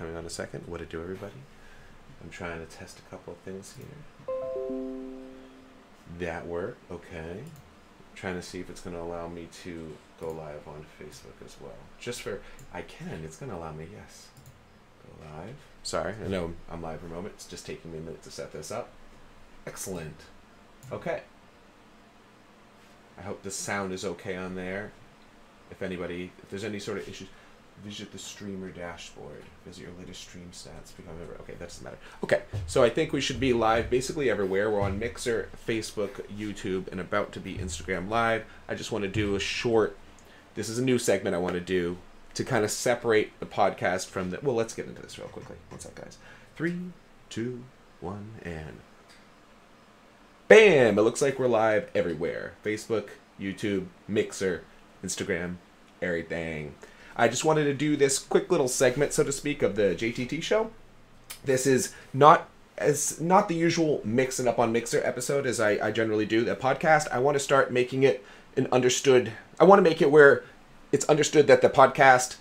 coming on a second. What it do, everybody? I'm trying to test a couple of things here. That worked. Okay. I'm trying to see if it's going to allow me to go live on Facebook as well. Just for... I can. It's going to allow me, yes. Go live. Sorry, I know I'm live for a moment. It's just taking me a minute to set this up. Excellent. Okay. I hope the sound is okay on there. If there's any sort of issues, visit the streamer dashboard. Visit your latest stream stats. Okay, that doesn't matter. Okay, so I think we should be live basically everywhere. We're on Mixer, Facebook, YouTube, and about to be Instagram Live. I just want to do a short, this is a new segment I want to do to kind of separate the podcast from the, well, let's get into this real quickly. What's up, guys? 3, 2, 1, and bam! It looks like we're live everywhere. Facebook, YouTube, Mixer, Instagram, everything. I just wanted to do this quick little segment, so to speak, of the JTT show. This is not the usual mixing up on Mixer episode as I generally do. The podcast, I want to start making it I want to make it where it's understood that the podcast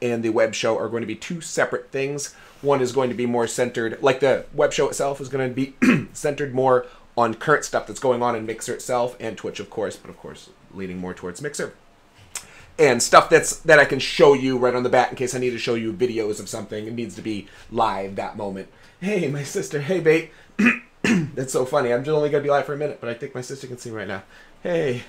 and the web show are going to be two separate things. One is going to be more centered, like the web show itself is going to be centered more on current stuff that's going on in Mixer itself and Twitch, of course, but of course leaning more towards Mixer. And stuff that I can show you right on the bat in case I need to show you videos of something. It needs to be live that moment. Hey, my sister. Hey, babe. That's so funny. I'm just only going to be live for a minute, but I think my sister can see me right now. Hey.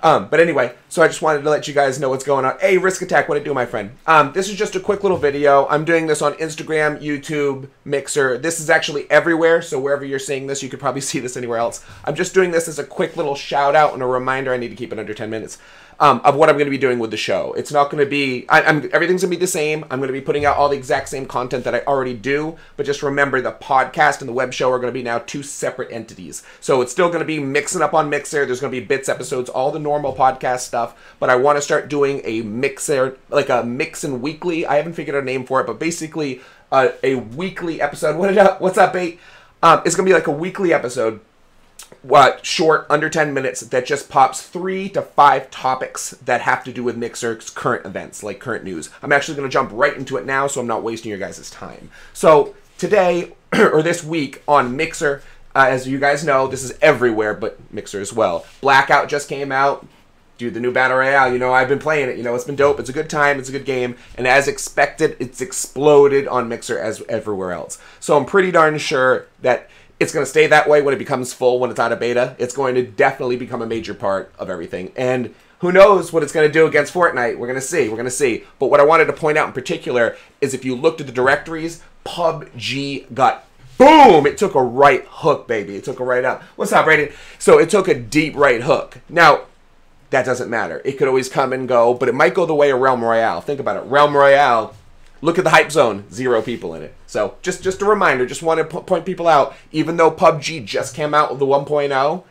But anyway, so I just wanted to let you guys know what's going on. Hey, Risk Attack, what it do, my friend? This is just a quick little video. I'm doing this on Instagram, YouTube, Mixer. This is actually everywhere, so wherever you're seeing this, you could probably see this anywhere else. I'm just doing this as a quick little shout out and a reminder. I need to keep it under 10 minutes. Of what I'm going to be doing with the show. It's not going to be... everything's going to be the same. I'm going to be putting out all the exact same content that I already do, but just remember the podcast and the web show are going to be now two separate entities. So it's still going to be mixing up on Mixer. There's going to be bits episodes, all the normal podcast stuff, but I want to start doing a Mixer, like a Mixin' Weekly. I haven't figured out a name for it, but basically a weekly episode. What's up, Bait? It's going to be like a weekly episode. Short, under 10 minutes, that just pops 3 to 5 topics that have to do with Mixer's current events, like current news. I'm actually going to jump right into it now, so I'm not wasting your guys' time. So today, or this week on Mixer, as you guys know, this is everywhere, but Mixer as well. Blackout just came out. Dude, the new Battle Royale, you know, I've been playing it. You know, it's been dope. It's a good time. It's a good game. And as expected, it's exploded on Mixer as everywhere else. So I'm pretty darn sure that it's going to stay that way when it becomes full, when it's out of beta. It's going to definitely become a major part of everything. And who knows what it's going to do against Fortnite. We're going to see. We're going to see. But what I wanted to point out in particular is if you looked at the directories, PUBG got boom! It took a right hook, baby. It took a right up. What's up, Brayden? So it took a deep right hook. Now, that doesn't matter. It could always come and go, but it might go the way of Realm Royale. Think about it. Realm Royale, look at the hype zone. 0 people in it. So just a reminder. Just want to point people out. Even though PUBG just came out with the 1.0,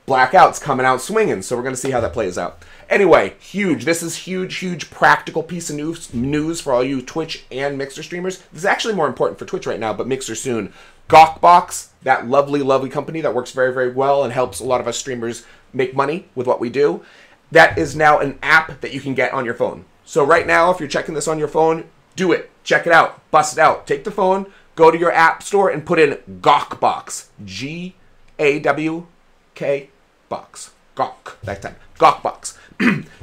Blackout's coming out swinging. So we're going to see how that plays out. Anyway, huge. This is huge practical piece of news for all you Twitch and Mixer streamers. This is actually more important for Twitch right now, but Mixer soon. Gawkbox, that lovely company that works very well and helps a lot of us streamers make money with what we do. That is now an app that you can get on your phone. So right now, if you're checking this on your phone, do it. Check it out. Bust it out. Take the phone, go to your app store, and put in Gawkbox. G-A-W-K box. Gawk. That time. Gawkbox.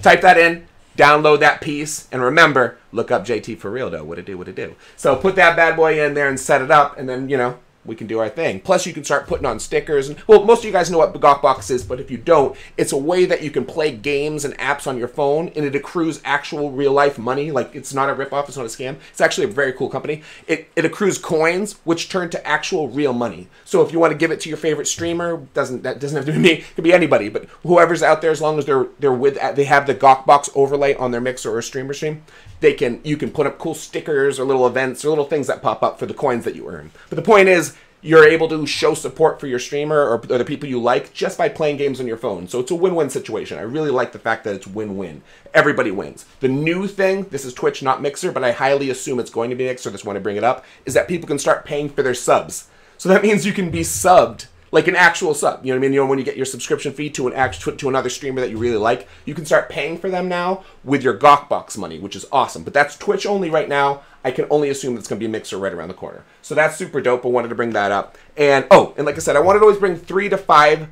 Type that in. Download that piece. And remember, look up JT for real, though. What it do. So put that bad boy in there and set it up. And then, you know, we can do our thing. Plus, you can start putting on stickers. And well, most of you guys know what Gawkbox is, but if you don't, it's a way that you can play games and apps on your phone, and it accrues actual real-life money. Like, it's not a ripoff. It's not a scam. It's actually a very cool company. It accrues coins, which turn to actual real money. So if you want to give it to your favorite streamer, that doesn't have to be me. It could be anybody, but whoever's out there, as long as they have the Gawkbox overlay on their Mixer or streamer stream, you can put up cool stickers or little events or little things that pop up for the coins that you earn. But the point is, you're able to show support for your streamer or the people you like just by playing games on your phone. So it's a win-win situation. I really like the fact that it's win-win. Everybody wins. The new thing, this is Twitch, not Mixer, but I highly assume it's going to be Mixer, just want to bring it up, is that people can start paying for their subs. So that means you can be subbed like an actual sub. You know what I mean? You know, when you get your subscription fee to to another streamer that you really like, you can start paying for them now with your Gawkbox money, which is awesome. But that's Twitch only right now. I can only assume it's going to be a Mixer right around the corner. So that's super dope. I wanted to bring that up. And and like I said, I wanted to always bring 3 to 5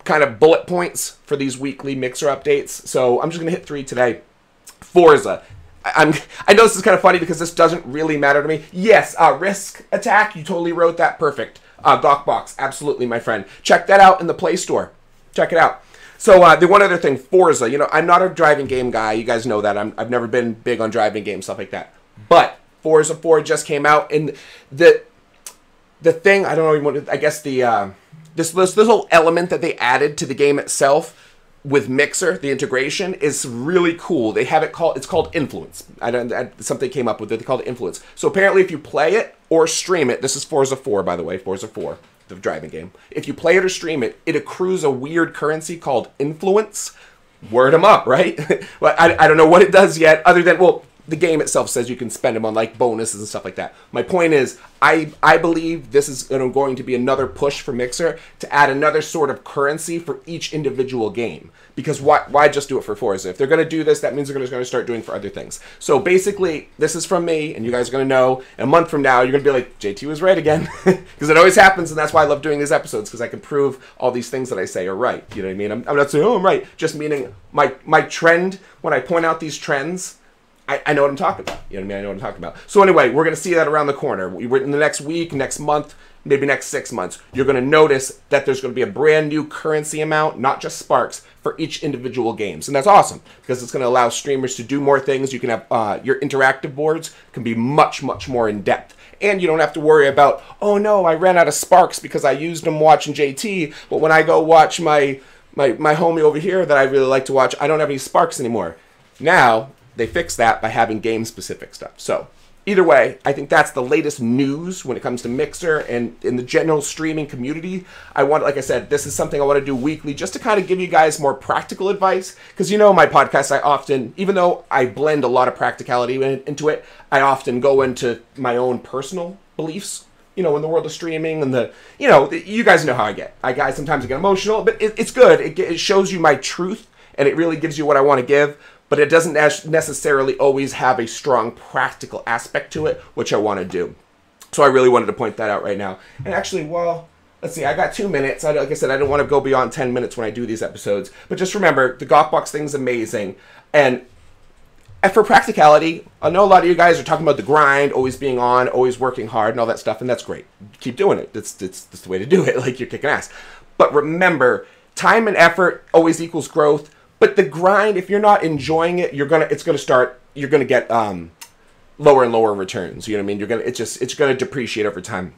kind of bullet points for these weekly Mixer updates. So I'm just going to hit 3 today. Forza. I know this is kind of funny because this doesn't really matter to me. Yes, Risk Attack, you totally wrote that perfect. Gawkbox, absolutely, my friend. Check that out in the Play Store. Check it out. So the one other thing, Forza. You know, I'm not a driving game guy. You guys know that. I've never been big on driving games, stuff like that. But Forza 4 just came out, and the thing, I don't know, I guess this little element that they added to the game itself with Mixer, the integration, is really cool. They have it's called Influence. Something came up with it. They called it Influence. So apparently if you play it or stream it, this is Forza 4, by the way, Forza 4, the driving game. If you play it or stream it, it accrues a weird currency called Influence. Word them up, right? Well, I don't know what it does yet, other than, well, the game itself says you can spend them on like bonuses and stuff like that. My point is, I believe this is going to be another push for Mixer to add another sort of currency for each individual game. Because why just do it for Forza? If they're going to do this, that means they're going to start doing it for other things. So basically, this is from me, and you guys are going to know. A month from now, you're going to be like, JT was right again. Because it always happens, and that's why I love doing these episodes, because I can prove all these things that I say are right. You know what I mean? I'm not saying, oh, I'm right. Just meaning my trend, when I point out these trends, I know what I'm talking about. You know what I mean? I know what I'm talking about. So anyway, we're going to see that around the corner. We're in the next week, next month, maybe next 6 months. You're going to notice that there's going to be a brand new currency amount, not just Sparks, for each individual games. And that's awesome, because it's going to allow streamers to do more things. You can have your interactive boards can be much, much more in depth. And you don't have to worry about, oh no, I ran out of Sparks because I used them watching JT, but when I go watch my homie over here that I really like to watch, I don't have any Sparks anymore. Now, they fix that by having game-specific stuff. So, either way, I think that's the latest news when it comes to Mixer and in the general streaming community. Like I said, this is something I want to do weekly just to kind of give you guys more practical advice. Because you know my podcast, I often, even though I blend a lot of practicality into it, I often go into my own personal beliefs. You know, in the world of streaming and you guys know how I get. Sometimes I get emotional, but it's good. It shows you my truth, and it really gives you what I want to give. But it doesn't necessarily always have a strong practical aspect to it, which I want to do. So I really wanted to point that out right now. And actually, well, let's see, I got 2 minutes. Like I said, I don't want to go beyond 10 minutes when I do these episodes. But just remember, the Gawkbox thing's amazing. And for practicality, I know a lot of you guys are talking about the grind, always being on, always working hard, and all that stuff, and that's great. Keep doing it. That's the way to do it. Like, you're kicking ass. But remember, time and effort always equals growth. But the grind, if you're not enjoying it, you're gonna get lower and lower returns. You know what I mean? It's gonna depreciate over time.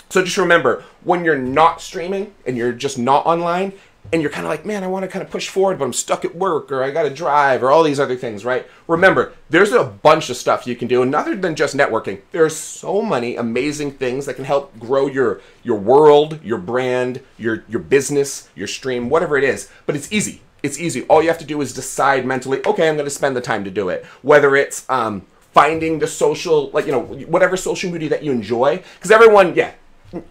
So just remember, when you're not streaming and you're just not online, and you're kind of like, man, I want to kind of push forward, but I'm stuck at work, or I got to drive, or all these other things, right? Remember, there's a bunch of stuff you can do, and other than just networking, there's so many amazing things that can help grow your world, your brand, your business, your stream, whatever it is. But it's easy. It's easy. All you have to do is decide mentally, okay, I'm going to spend the time to do it. Whether it's finding the social, whatever social media that you enjoy. Because everyone,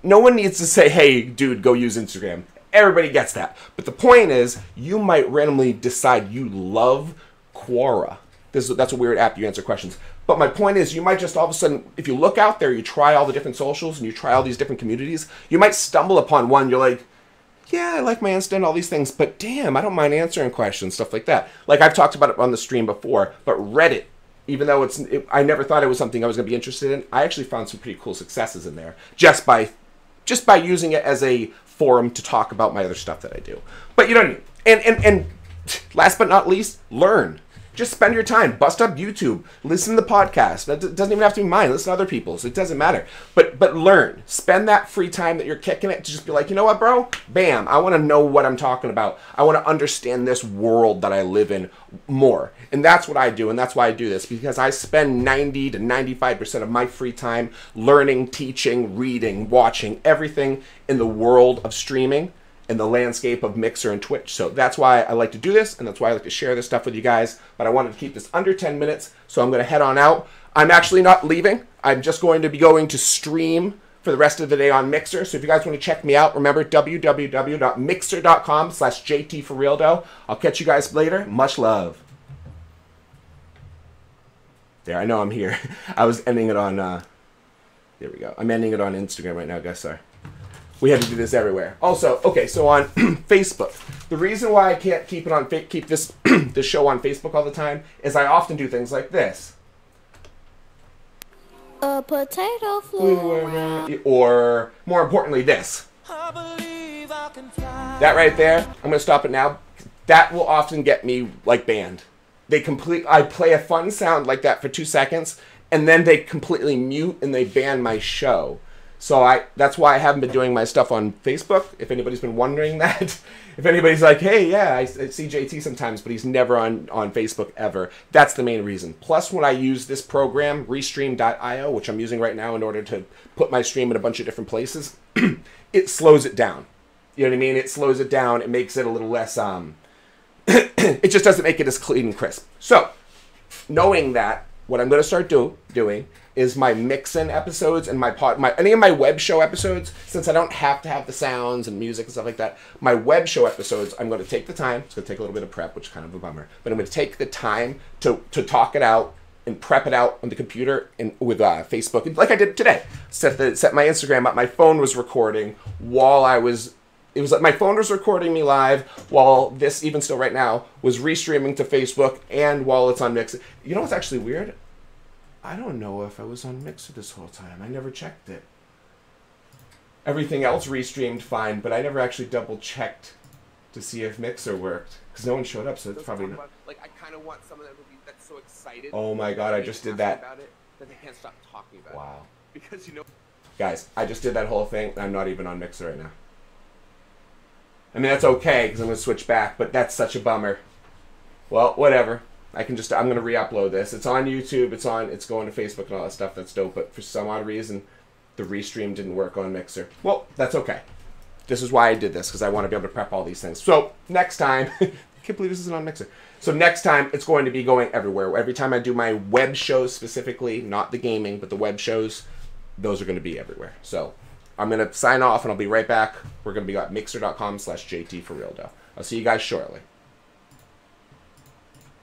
no one needs to say, hey, dude, go use Instagram. Everybody gets that. But the point is, you might randomly decide you love Quora. That's a weird app, you answer questions. But my point is, you might just all of a sudden, if you look out there, you try all the different socials, and you try all these different communities, you might stumble upon one, you're like, yeah, I like my Insta and all these things, but damn, I don't mind answering questions, stuff like that. Like I've talked about it on the stream before, but Reddit, even though I never thought it was something I was going to be interested in, I actually found some pretty cool successes in there just by using it as a forum to talk about my other stuff that I do. But you know what I mean? And last but not least, learn. Just spend your time. Bust up YouTube. Listen to the podcast. That doesn't even have to be mine. Listen to other people's. It doesn't matter. But learn. Spend that free time that you're kicking it to just be like, you know what, bro? Bam. I want to know what I'm talking about. I want to understand this world that I live in more. And that's what I do. And that's why I do this. Because I spend 90 to 95% of my free time learning, teaching, reading, watching everything in the world of streaming in the landscape of Mixer and Twitch. So that's why I like to do this, and that's why I like to share this stuff with you guys. But I wanted to keep this under 10 minutes, so I'm going to head on out. I'm actually not leaving. I'm just going to be going to stream for the rest of the day on Mixer. So if you guys want to check me out, remember www.mixer.com/JTforrealdo. I'll catch you guys later. Much love. There, I know I'm here. I was ending it on, there we go. I'm ending it on Instagram right now, guys. Sorry. We had to do this everywhere. Also, okay, so on Facebook, the reason why I can't keep it on keep this this show on Facebook all the time is I often do things like this. A potato flew or more importantly, this. That right there. I'm gonna stop it now. That will often get me like banned. I play a fun sound like that for 2 seconds, and then they completely mute and they ban my show. So that's why I haven't been doing my stuff on Facebook, if anybody's been wondering that. If anybody's like, hey, yeah, I see JT sometimes, but he's never on Facebook ever. That's the main reason. Plus, when I use this program, Restream.io, which I'm using right now in order to put my stream in a bunch of different places, it slows it down. You know what I mean? It slows it down. It makes it a little less, it just doesn't make it as clean and crisp. So, knowing that, what I'm going to start doing is my mix-in episodes and any of my web show episodes, since I don't have to have the sounds and music and stuff like that, my web show episodes, I'm going to take the time. It's going to take a little bit of prep, which is kind of a bummer, but I'm going to take the time to talk it out and prep it out on the computer and with Facebook, like I did today. Set my Instagram up. My phone was recording while it was like my phone was recording me live while this, even still right now, was restreaming to Facebook and while it's on Mixer. You know what's actually weird? I don't know if I was on Mixer this whole time. I never checked it. Everything else restreamed fine, but I never actually double-checked to see if Mixer worked. Because no one showed up, so it's probably not. Like, I kind of want someone that's so excited. Oh my god, I just did that. About it, that they can't stop talking about wow. it. Because, you know... Guys, I just did that whole thing, and I'm not even on Mixer right now. I mean, that's okay, because I'm going to switch back, but that's such a bummer. Well, whatever. I'm going to re-upload this. It's on YouTube, it's going to Facebook and all that stuff. That's dope, but for some odd reason, the restream didn't work on Mixer. Well, that's okay. This is why I did this, because I want to be able to prep all these things. So, next time, I can't believe this isn't on Mixer. So next time, it's going to be going everywhere. Every time I do my web shows specifically, not the gaming, but the web shows, those are going to be everywhere. So, I'm going to sign off, and I'll be right back. We're going to be at mixer.com/JTforrealdo. I'll see you guys shortly.